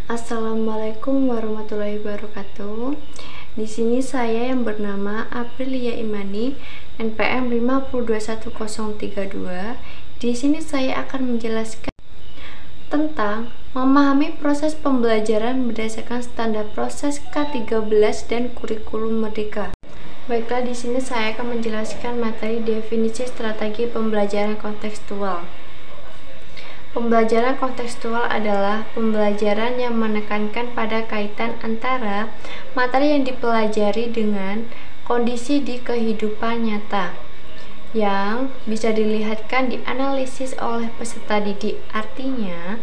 Assalamualaikum warahmatullahi wabarakatuh. Di sini saya yang bernama Aprilia Imani, NPM 5021032. Di sini saya akan menjelaskan tentang memahami proses pembelajaran berdasarkan standar proses K13 dan kurikulum merdeka. Baiklah, di sini saya akan menjelaskan materi definisi strategi pembelajaran kontekstual. Pembelajaran kontekstual adalah pembelajaran yang menekankan pada kaitan antara materi yang dipelajari dengan kondisi di kehidupan nyata, yang bisa dilihatkan dianalisis oleh peserta didik. Artinya,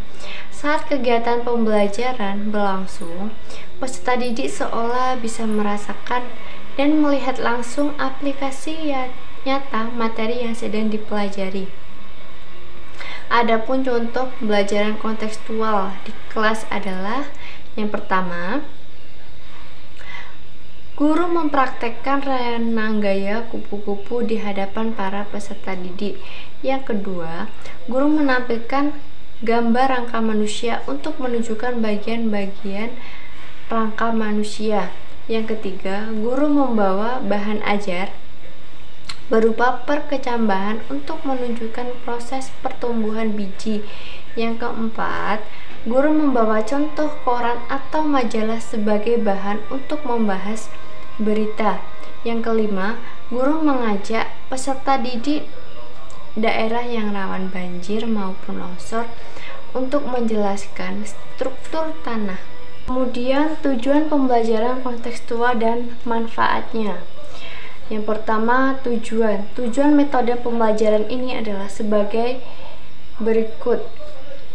saat kegiatan pembelajaran berlangsung, peserta didik seolah bisa merasakan dan melihat langsung aplikasi nyata materi yang sedang dipelajari. Adapun contoh pembelajaran kontekstual di kelas adalah yang pertama, guru mempraktekkan renang gaya kupu-kupu di hadapan para peserta didik. Yang kedua, guru menampilkan gambar rangka manusia untuk menunjukkan bagian-bagian rangka manusia. Yang ketiga, guru membawa bahan ajar berupa perkecambahan untuk menunjukkan proses pertumbuhan biji. Yang keempat, guru membawa contoh koran atau majalah sebagai bahan untuk membahas berita. Yang kelima, guru mengajak peserta didik daerah yang rawan banjir maupun longsor untuk menjelaskan struktur tanah. Kemudian, tujuan pembelajaran kontekstual dan manfaatnya. Yang pertama, tujuan metode pembelajaran ini adalah sebagai berikut,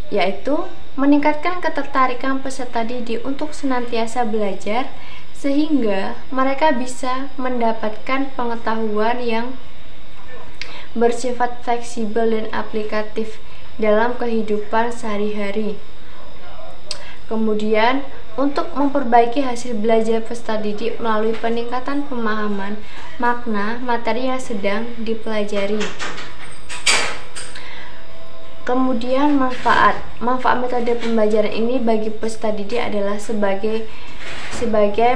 yaitu meningkatkan ketertarikan peserta didik untuk senantiasa belajar sehingga mereka bisa mendapatkan pengetahuan yang bersifat fleksibel dan aplikatif dalam kehidupan sehari-hari. Kemudian, untuk memperbaiki hasil belajar peserta didik melalui peningkatan pemahaman makna materi yang sedang dipelajari. Kemudian manfaat metode pembelajaran ini bagi peserta didik adalah sebagai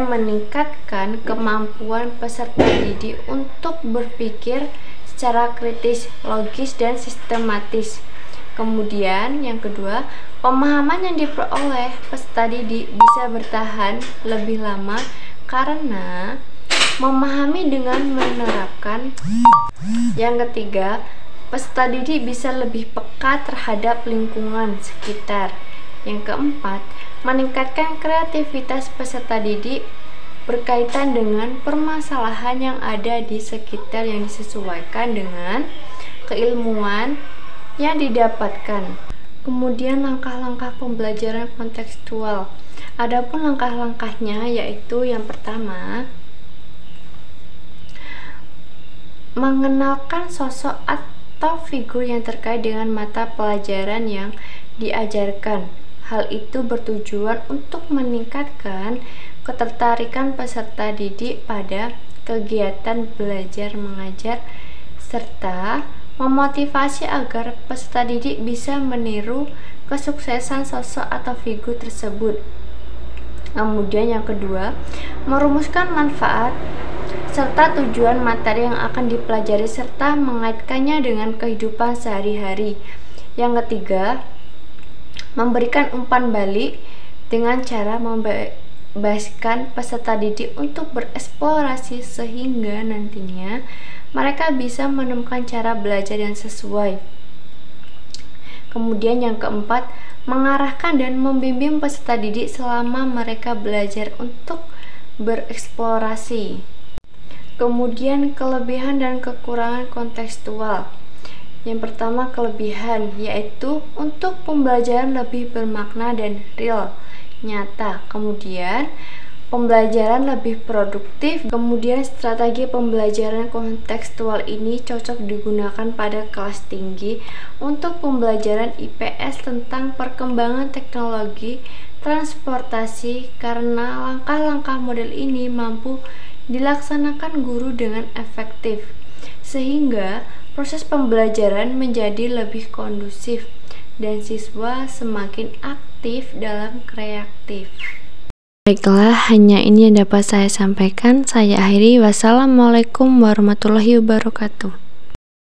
meningkatkan kemampuan peserta didik untuk berpikir secara kritis, logis, dan sistematis. Kemudian yang kedua, pemahaman yang diperoleh peserta didik bisa bertahan lebih lama karena memahami dengan menerapkan. Yang ketiga, peserta didik bisa lebih peka terhadap lingkungan sekitar. Yang keempat, meningkatkan kreativitas peserta didik berkaitan dengan permasalahan yang ada di sekitar yang disesuaikan dengan keilmuan yang didapatkan. Kemudian langkah-langkah pembelajaran kontekstual. Adapun langkah-langkahnya yaitu yang pertama, mengenalkan sosok atau figur yang terkait dengan mata pelajaran yang diajarkan. Hal itu bertujuan untuk meningkatkan ketertarikan peserta didik pada kegiatan belajar mengajar serta memotivasi agar peserta didik bisa meniru kesuksesan sosok atau figur tersebut. Kemudian yang kedua, merumuskan manfaat serta tujuan materi yang akan dipelajari serta mengaitkannya dengan kehidupan sehari-hari. Yang ketiga, memberikan umpan balik dengan cara membebaskan peserta didik untuk bereksplorasi sehingga nantinya mereka bisa menemukan cara belajar yang sesuai. Kemudian yang keempat, mengarahkan dan membimbing peserta didik selama mereka belajar untuk bereksplorasi. Kemudian kelebihan dan kekurangan kontekstual. Yang pertama, kelebihan yaitu untuk pembelajaran lebih bermakna dan real, nyata. Kemudian pembelajaran lebih produktif. Kemudian strategi pembelajaran kontekstual ini cocok digunakan pada kelas tinggi untuk pembelajaran IPS tentang perkembangan teknologi transportasi karena langkah-langkah model ini mampu dilaksanakan guru dengan efektif sehingga proses pembelajaran menjadi lebih kondusif dan siswa semakin aktif aktif dalam kreatif. Baiklah, hanya ini yang dapat saya sampaikan. Saya akhiri. Wassalamualaikum warahmatullahi wabarakatuh.